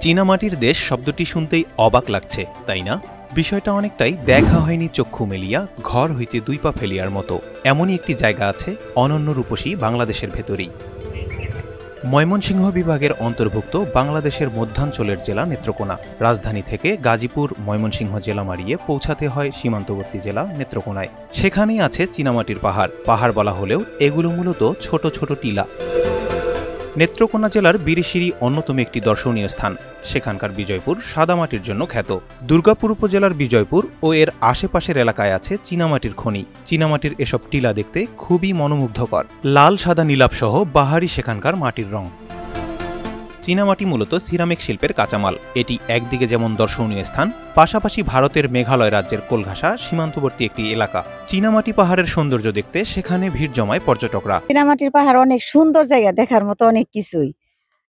চীনামাটির দেশ শব্দটি শুনতেই অবাক লাগছে, তাই না? বিষয়টা অনেকটাই দেখা হয়নি চক্ষু মেলিয়া ঘর হইতে দুই পা ফেলিয়ার মতো। এমনই একটি জায়গা আছে অনন্য রূপসী বাংলাদেশের ভেতরেই। ময়মনসিংহ বিভাগের অন্তর্ভুক্ত বাংলাদেশের মধ্যাঞ্চলের জেলা নেত্রকোনা। রাজধানী থেকে গাজীপুর ময়মনসিংহ জেলা মারিয়ে পৌঁছাতে হয় সীমান্তবর্তী জেলা নেত্রকোনায়। সেখানেই আছে চীনামাটির পাহাড়। পাহাড় বলা হলেও এগুলো মূলত ছোট ছোট টিলা। নেত্রকোনা জেলার বিরিশিরি অন্যতম একটি দর্শনীয় স্থান। সেখানকার বিজয়পুর সাদামাটির জন্য খ্যাত। দুর্গাপুর উপজেলার বিজয়পুর ও এর আশেপাশের এলাকায় আছে চীনামাটির খনি। চীনামাটির এসব টিলা দেখতে খুবই মনোমুগ্ধকর। লাল সাদা নীলাভ সহ বাহারি সেখানকার মাটির রং। চীনামাটি মূলত সিরামিক শিল্পের কাঁচামাল। এটি একদিকে যেমন দর্শনীয় স্থান, পাশাপাশি ভারতের মেঘালয় রাজ্যের কোলঘাসা সীমান্তবর্তী একটি এলাকা। চীনামাটি পাহাড়ের সৌন্দর্য দেখতে সেখানে ভিড় জমায় পর্যটকরা। চীনামাটির পাহাড় অনেক সুন্দর জায়গা, দেখার মতো অনেক কিছুই।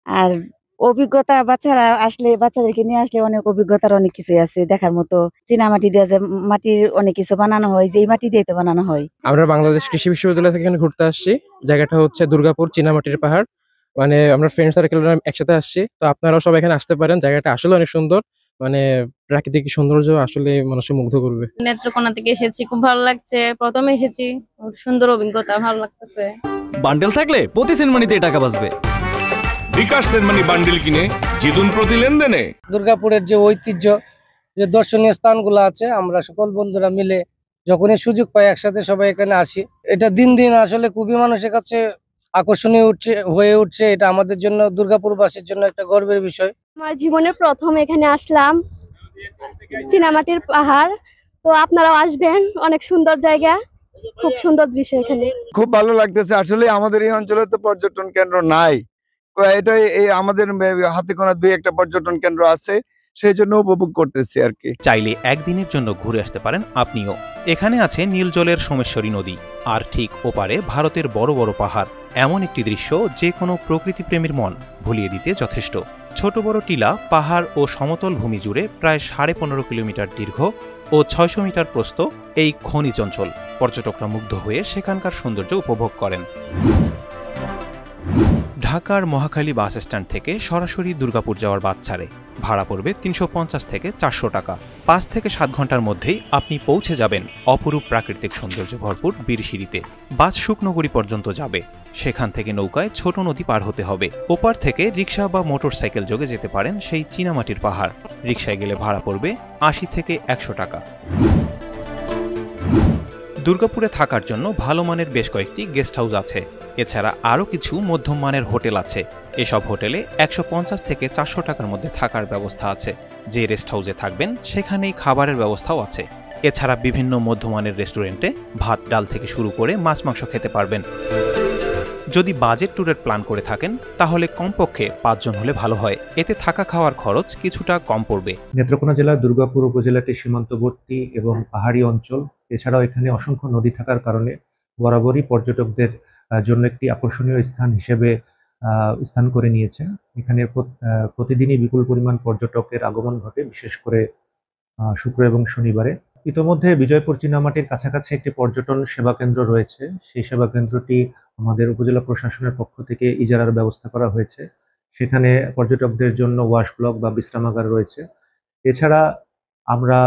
আর অভিজ্ঞতা বাচ্চাদেরকে নিয়ে আসলে অনেক অভিজ্ঞতার অনেক কিছুই আছে দেখার মতো। চীনামাটি দিয়ে যে মাটির অনেক কিছু বানানো হয়, যেই মাটি দিয়ে তো বানানো হয়। আমরা বাংলাদেশ কৃষি বিশ্ববিদ্যালয় থেকে ঘুরতে আসছি। জায়গাটা হচ্ছে দুর্গাপুর চীনামাটির পাহাড়। মানে আমরা ফ্রেন্ড সার্কেলরা একসাথে আসছি, তো আপনারাও সব এখানে আসতে পারেন। জায়গাটা আসলে অনেক সুন্দর, মানে প্রাকৃতিক সৌন্দর্য আসলে মানুষকে মুগ্ধ করবে। নেত্রকোনা থেকে এসেছি, খুব ভালো লাগছে। প্রথমে এসেছি, সুন্দর অভিজ্ঞতা, ভালো লাগতেছে। বান্ডেল থাকলে প্রতি সেনমানিতে টাকা বাঁচবে। বিকাশ সেনমানি বান্ডেল কিনে জিতুন প্রতি লেনদেনে। দুর্গাপুরের যে ঐতিহ্য, যে দর্শনীয় স্থানগুলো আছে, আমরা সকল বন্ধুরা মিলে যখনই সুযোগ পাই একসাথে সবাই এখানে আসি। এটা দিন দিন আসলে খুবই মানুষের কাছে আকর্ষণীয় হয়ে উঠছে। এটা আমাদের জন্য, দুর্গাপুরবাসীর জন্য একটা গর্বের বিষয়। আমার জীবনের প্রথম এখানে আসলাম, চীনামাটির পাহাড়। তো আপনারাও আসবেন, অনেক সুন্দর জায়গা, খুব সুন্দর দৃশ্য এখানে। খুব ভালো লাগতেছে। আসলে আমাদের এই অঞ্চলে তো পর্যটন কেন্দ্র নাই, এটাই এই আমাদের হাতে গোনা দুই একটা পর্যটন কেন্দ্র আছে, সেই জন্য উপভোগ করতেছি আর কি। চাইলে একদিনের জন্য ঘুরে আসতে পারেন আপনিও। এখানে আছে নীল জলের সোমেশ্বরী নদী, আর ঠিক ওপারে ভারতের বড় বড় পাহাড়। এমন একটি দৃশ্য যে কোনো প্রকৃতিপ্রেমীর মন ভুলিয়ে দিতে যথেষ্ট। ছোট বড় টিলা, পাহাড় ও সমতল ভূমি জুড়ে প্রায় 15.5 কিলোমিটার দীর্ঘ ও 600 মিটার প্রস্থ এই খনিজ অঞ্চল। পর্যটকরা মুগ্ধ হয়ে সেখানকার সৌন্দর্য উপভোগ করেন। ঢাকার মহাখালী বাস স্ট্যান্ড থেকে সরাসরি দুর্গাপুর যাওয়ার বাস ছাড়ে। ভাড়া পড়বে 350 থেকে 400 টাকা। 5 থেকে 7 ঘন্টার মধ্যেই আপনি পৌঁছে যাবেন অপরূপ প্রাকৃতিক সৌন্দর্যে ভরপুর বিরিশিরিতে। বাস শুকনগরী পর্যন্ত যাবে। সেখান থেকে নৌকায় ছোট নদী পার হতে হবে। ওপার থেকে রিক্সা বা মোটর সাইকেল যোগে যেতে পারেন সেই চীনামাটির পাহাড়। রিক্সায় গেলে ভাড়া পড়বে 80 থেকে 100 টাকা। দুর্গাপুরে থাকার জন্য ভালো মানের বেশ কয়েকটি গেস্ট হাউস আছে। এছাড়া আরও কিছু মধ্যম মানের হোটেল আছে। এসব হোটেলে 150 থেকে 400 টাকার মধ্যে থাকার ব্যবস্থা আছে। যে রেস্ট হাউসে থাকবেন সেখানেই খাবারের ব্যবস্থাও আছে। এছাড়া বিভিন্ন মধ্যমানের রেস্টুরেন্টে ভাত ডাল থেকে শুরু করে মাছ মাংস খেতে পারবেন। যদি বাজেট ট্যুরের প্ল্যান করে থাকেন তাহলে কমপক্ষে 5 জন হলে ভালো হয়। এতে থাকা খাওয়ার খরচ কিছুটা কম পড়বে। নেত্রকোনা জেলার দুর্গাপুর উপজেলাটি সীমান্তবর্তী এবং পাহাড়ি অঞ্চল। এছাড়াও এখানে অসংখ্য নদী থাকার কারণে বরাবরই পর্যটকদের জন্য একটি আকর্ষণীয় স্থান হিসেবে স্থান করে নিয়েছে। এখানে প্রতিদিনই বিপুল পরিমাণ পর্যটকের আগমন ঘটে, বিশেষ করে শুক্র এবং শনিবারে। ইতোমধ্যে বিজয়পুর চীনামাটির কাছাকাছি একটি পর্যটন সেবা কেন্দ্র রয়েছে। সেই সেবা কেন্দ্রটি আমাদের উপজেলা প্রশাসনের পক্ষ থেকে ইজারার ব্যবস্থা করা হয়েছে। সেখানে পর্যটকদের জন্য ওয়াশ ব্লক বা বিশ্রামাগার রয়েছে। এছাড়া আমরা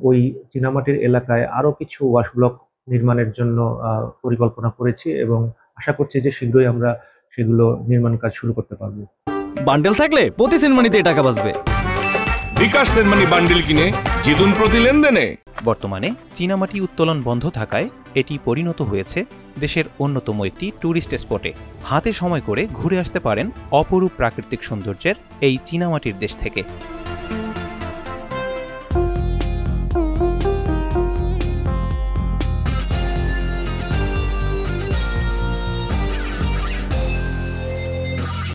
ওই চীনামাটির এলাকায় আরও কিছু ওয়াশ ব্লক নির্মাণের জন্য পরিকল্পনা করেছি এবং আশা করছি যে শীঘ্রই আমরা সেগুলো নির্মাণ কাজ শুরু করতে পারবো। বান্ডেল থাকলে প্রতি সেনমানিতে টাকা বাঁচবে। বিকাশ সেনমানি বান্ডেল কিনে জিতুন প্রতি লেনদেনে। বর্তমানে চীনামাটি উত্তোলন বন্ধ থাকায় এটি পরিণত হয়েছে দেশের অন্যতম একটি ট্যুরিস্ট স্পটে। হাতে সময় করে ঘুরে আসতে পারেন অপরূপ প্রাকৃতিক সৌন্দর্যের এই চীনামাটির দেশ থেকে।